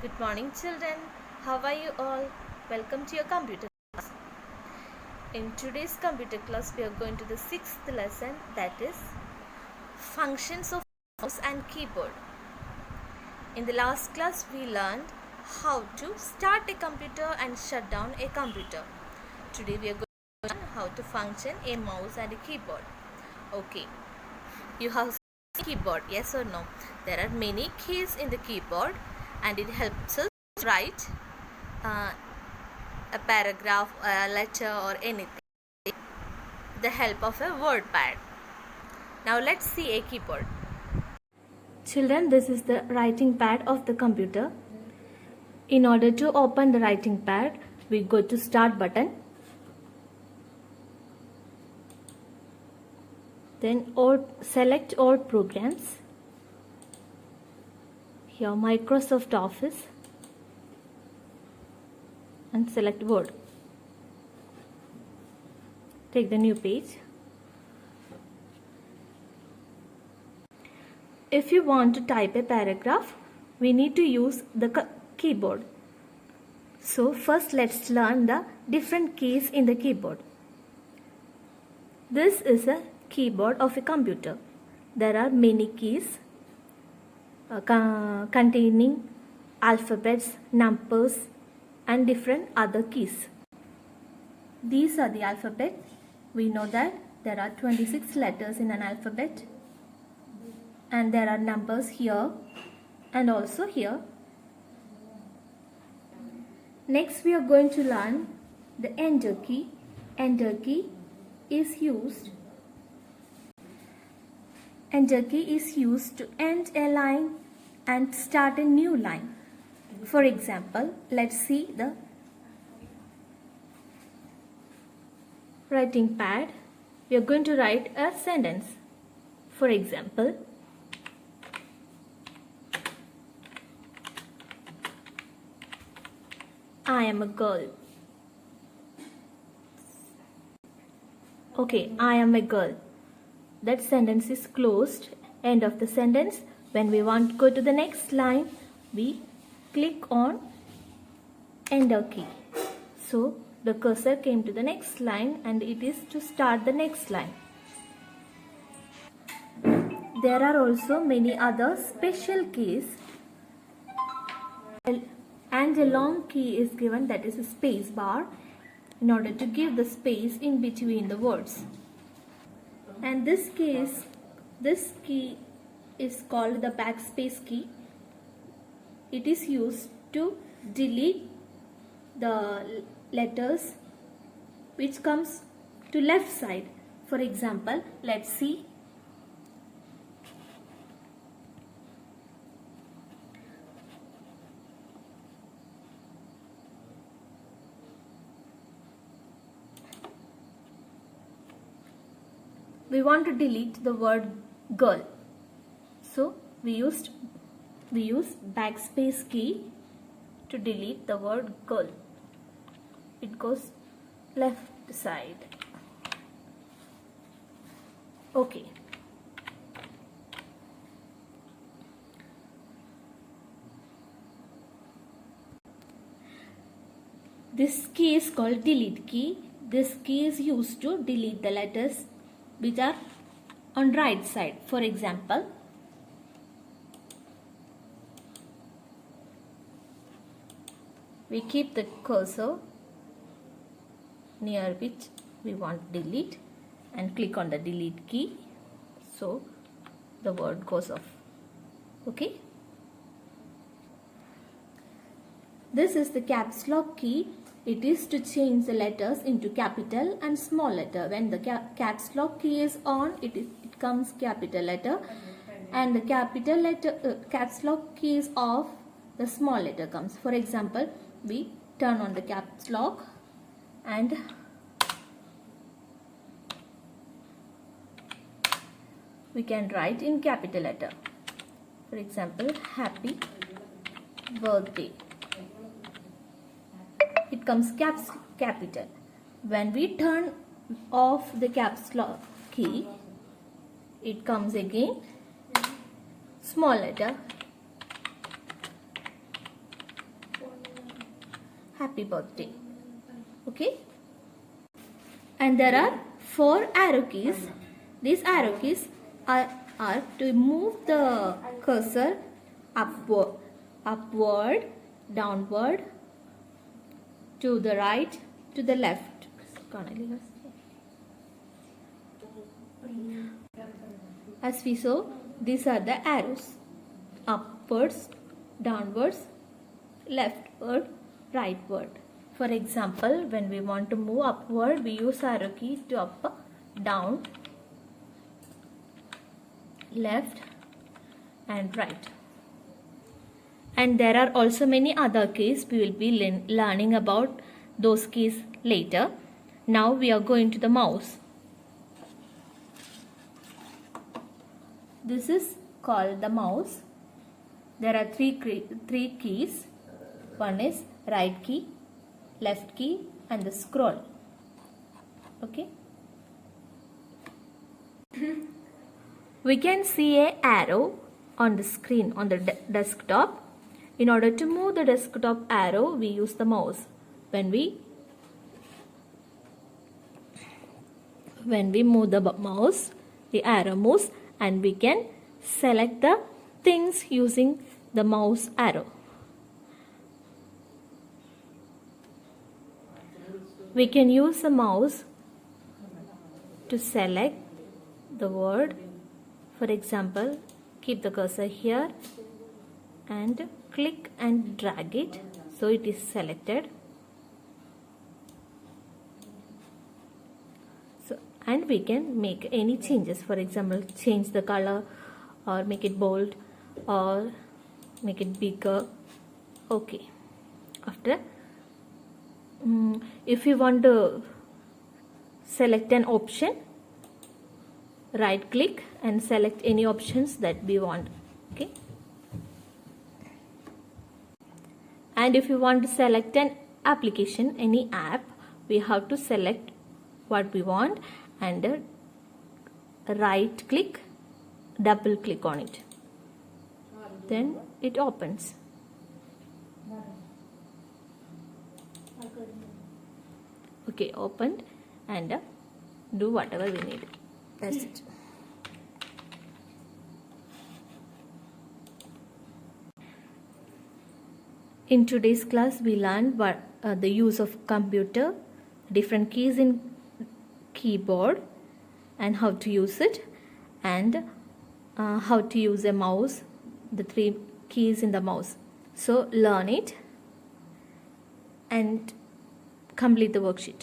Good morning, children. How are you all? Welcome to your computer class. In today's computer class, we are going to the 6th lesson, that is functions of mouse and keyboard. In the last class, we learned how to start a computer and shut down a computer. Today, we are going to learn how to function a mouse and a keyboard. Okay, you have seen keyboard, yes or no? There are many keys in the keyboard and it helps us write a paragraph, a letter or anything with the help of a word pad. Now let's see a keyboard. Children, this is the writing pad of the computer. In order to open the writing pad, we go to start button. Then select all programs. Here Microsoft Office and select Word. Take the new page. If you want to type a paragraph, we need to use the keyboard. So first let's learn the different keys in the keyboard. This is a keyboard of a computer. There are many keys containing alphabets, numbers and different other keys. These are the alphabet. We know that there are 26 letters in an alphabet and there are numbers here and also here. Next we are going to learn the enter key. Enter key is used to end a line and start a new line. For example, let's see the writing pad. We are going to write a sentence. For example, I am a girl. Okay, I am a girl. That sentence is closed. End of the sentence. When we want to go to the next line, we click on enter key. So the cursor came to the next line and it is to start the next line. There are also many other special keys and a long key is given, that is a space bar, in order to give the space in between the words. And this key is called the backspace key. It is used to delete the letters which comes to left side. For example, let's see. We want to delete the word girl. So we use backspace key to delete the word girl. It goes left side. Okay. This key is called delete key. This key is used to delete the letters which are on right side. For example, we keep the cursor near which we want to delete and click on the delete key, so the word goes off. Okay. This is the caps lock key. It is to change the letters into capital and small letter. When the caps lock key is on, it comes capital letter, and the capital letter caps lock key is off, the small letter comes. For example, we turn on the caps lock and we can write in capital letter. For example, happy birthday. It comes capital. When we turn off the caps lock key, it comes again small letter. happy birthday. Okay. And there are 4 arrow keys. These arrow keys are to move the cursor upward, downward, to the right, to the left. As we saw, these are the arrows: upwards, downwards, leftward, rightward. For example, when we want to move upward, we use arrow key to up, down, left and right. And there are also many other keys. We will be learning about those keys later. Now we are going to the mouse. This is called the mouse. There are three keys. One is right key, left key and the scroll. Okay. We can see an arrow on the screen on the desktop. In order to move the desktop arrow, we use the mouse. When we move the mouse, the arrow moves and we can select the things using the mouse arrow. We can use the mouse to select the word. For example, keep the cursor here and click and drag it so it is selected. So, and we can make any changes. For example, change the color or make it bold or make it bigger. Okay. After if you want to select an option, right click and select any options that we want. Okay. And if you want to select an application, any app, we have to select what we want and right click, double click on it. Then it opens. Okay, opened and do whatever we need. That's it. In today's class, we learned the use of computer, different keys in keyboard and how to use it, and how to use a mouse, the 3 keys in the mouse. So learn it and complete the worksheet.